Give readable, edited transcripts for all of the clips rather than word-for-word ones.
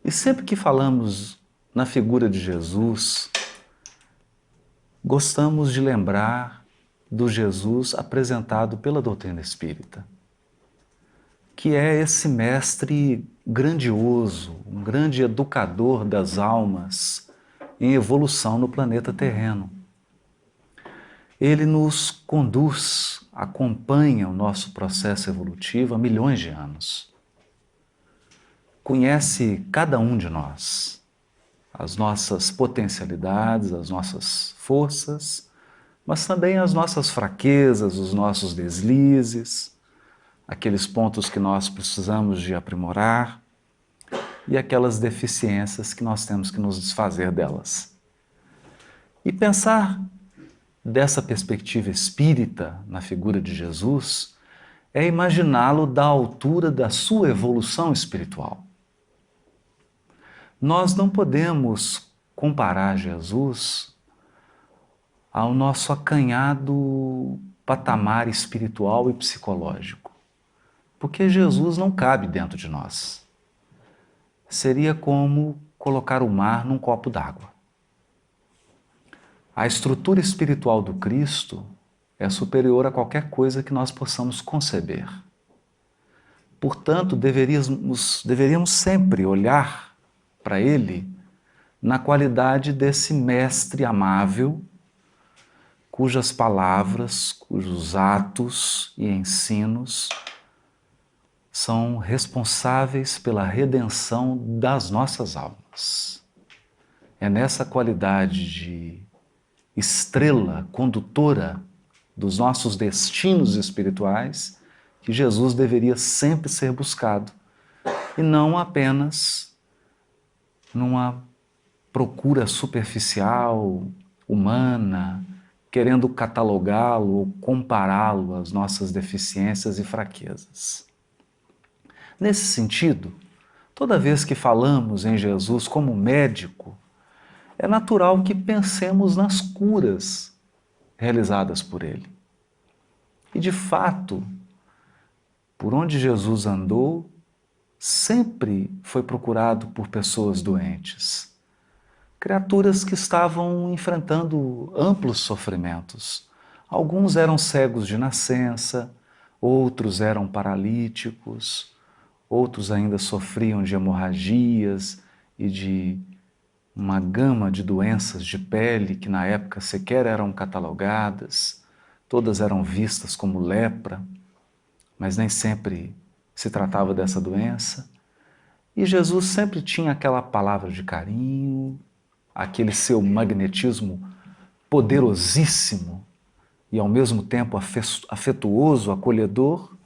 E sempre que falamos na figura de Jesus, gostamos de lembrar do Jesus apresentado pela doutrina espírita, que é esse mestre grandioso, um grande educador das almas em evolução no planeta terreno. Ele nos conduz, acompanha o nosso processo evolutivo há milhões de anos. Conhece cada um de nós, as nossas potencialidades, as nossas forças, mas também as nossas fraquezas, os nossos deslizes, aqueles pontos que nós precisamos de aprimorar e aquelas deficiências que nós temos que nos desfazer delas. E pensar dessa perspectiva espírita na figura de Jesus é imaginá-lo da altura da sua evolução espiritual. Nós não podemos comparar Jesus ao nosso acanhado patamar espiritual e psicológico, porque Jesus não cabe dentro de nós. Seria como colocar o mar num copo d'água. A estrutura espiritual do Cristo é superior a qualquer coisa que nós possamos conceber. Portanto, deveríamos sempre olhar para Ele na qualidade desse mestre amável, cujas palavras, cujos atos e ensinos são responsáveis pela redenção das nossas almas. É nessa qualidade de estrela condutora dos nossos destinos espirituais que Jesus deveria sempre ser buscado, e não apenas numa procura superficial, humana, querendo catalogá-lo ou compará-lo às nossas deficiências e fraquezas. Nesse sentido, toda vez que falamos em Jesus como médico, é natural que pensemos nas curas realizadas por ele. E de fato, por onde Jesus andou, sempre foi procurado por pessoas doentes, criaturas que estavam enfrentando amplos sofrimentos. Alguns eram cegos de nascença, outros eram paralíticos, outros ainda sofriam de hemorragias e de uma gama de doenças de pele que na época sequer eram catalogadas, todas eram vistas como lepra, mas nem sempre se tratava dessa doença. E Jesus sempre tinha aquela palavra de carinho, aquele seu magnetismo poderosíssimo e ao mesmo tempo afetuoso, acolhedor,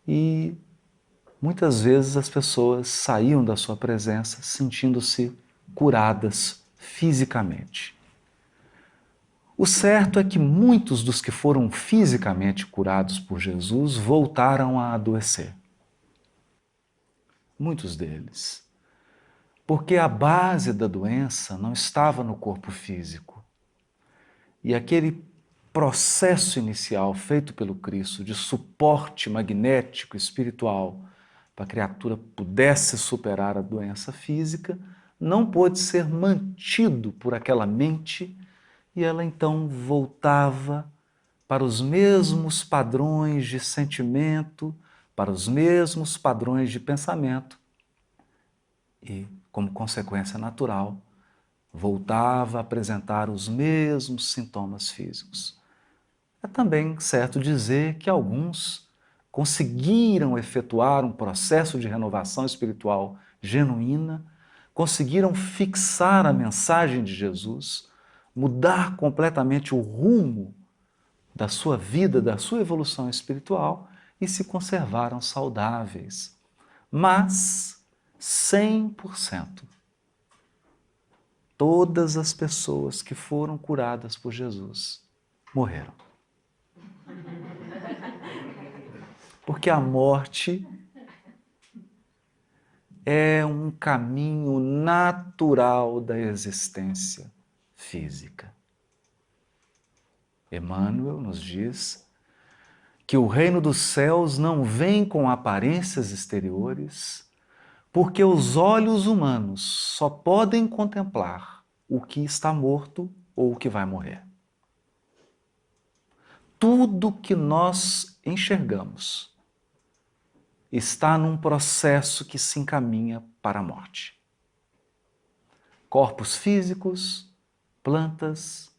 e muitas vezes as pessoas saíam da sua presença sentindo-se curadas fisicamente. O certo é que muitos dos que foram fisicamente curados por Jesus voltaram a adoecer. Muitos deles. Porque a base da doença não estava no corpo físico. E aquele processo inicial feito pelo Cristo de suporte magnético espiritual para a criatura pudesse superar a doença física não pôde ser mantido por aquela mente, e ela então voltava para os mesmos padrões de sentimento, para os mesmos padrões de pensamento e, como consequência natural, voltava a apresentar os mesmos sintomas físicos. É também certo dizer que alguns conseguiram efetuar um processo de renovação espiritual genuína, conseguiram fixar a mensagem de Jesus, mudar completamente o rumo da sua vida, da sua evolução espiritual e se conservaram saudáveis. Mas 100%. Todas as pessoas que foram curadas por Jesus morreram. Porque a morte é um caminho natural da existência física. Emmanuel nos diz que o reino dos céus não vem com aparências exteriores, Porque os olhos humanos só podem contemplar o que está morto ou o que vai morrer. Tudo que nós enxergamos está num processo que se encaminha para a morte. Corpos físicos, plantas,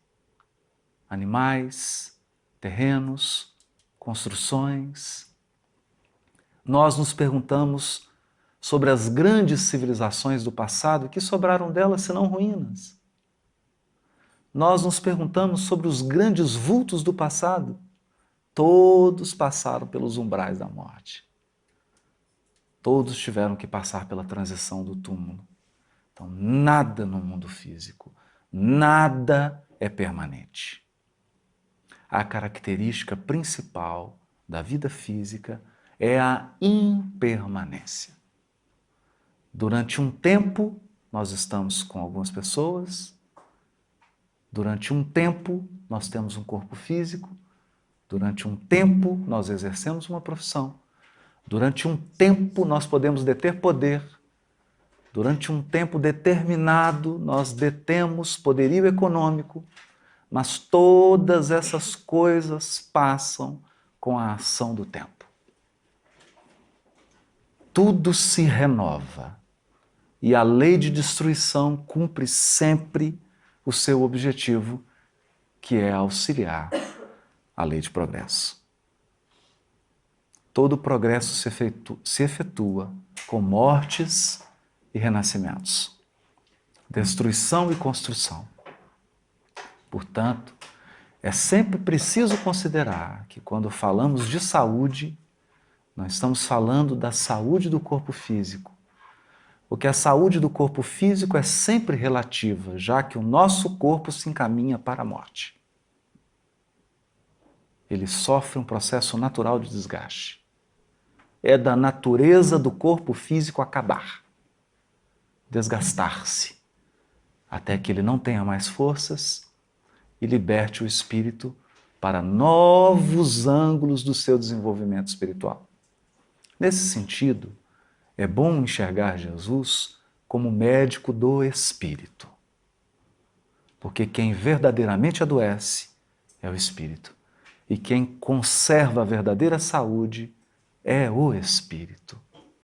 animais, terrenos, construções. Nós nos perguntamos sobre as grandes civilizações do passado, que sobraram delas senão ruínas. Nós nos perguntamos sobre os grandes vultos do passado. Todos passaram pelos umbrais da morte. Todos tiveram que passar pela transição do túmulo. Então, nada no mundo físico, nada é permanente. A característica principal da vida física é a impermanência. Durante um tempo, nós estamos com algumas pessoas. Durante um tempo, nós temos um corpo físico. Durante um tempo, nós exercemos uma profissão. Durante um tempo, nós podemos deter poder. Durante um tempo determinado, nós detemos poderio econômico. Mas todas essas coisas passam com a ação do tempo. Tudo se renova. E a lei de destruição cumpre sempre o seu objetivo, que é auxiliar a lei de progresso. Todo progresso se efetua com mortes e renascimentos, destruição e construção. Portanto, é sempre preciso considerar que quando falamos de saúde, nós estamos falando da saúde do corpo físico, porque a saúde do corpo físico é sempre relativa, já que o nosso corpo se encaminha para a morte. Ele sofre um processo natural de desgaste. É da natureza do corpo físico acabar, desgastar-se, até que ele não tenha mais forças e liberte o espírito para novos ângulos do seu desenvolvimento espiritual. Nesse sentido, é bom enxergar Jesus como médico do espírito, porque quem verdadeiramente adoece é o espírito, e quem conserva a verdadeira saúde é o espírito.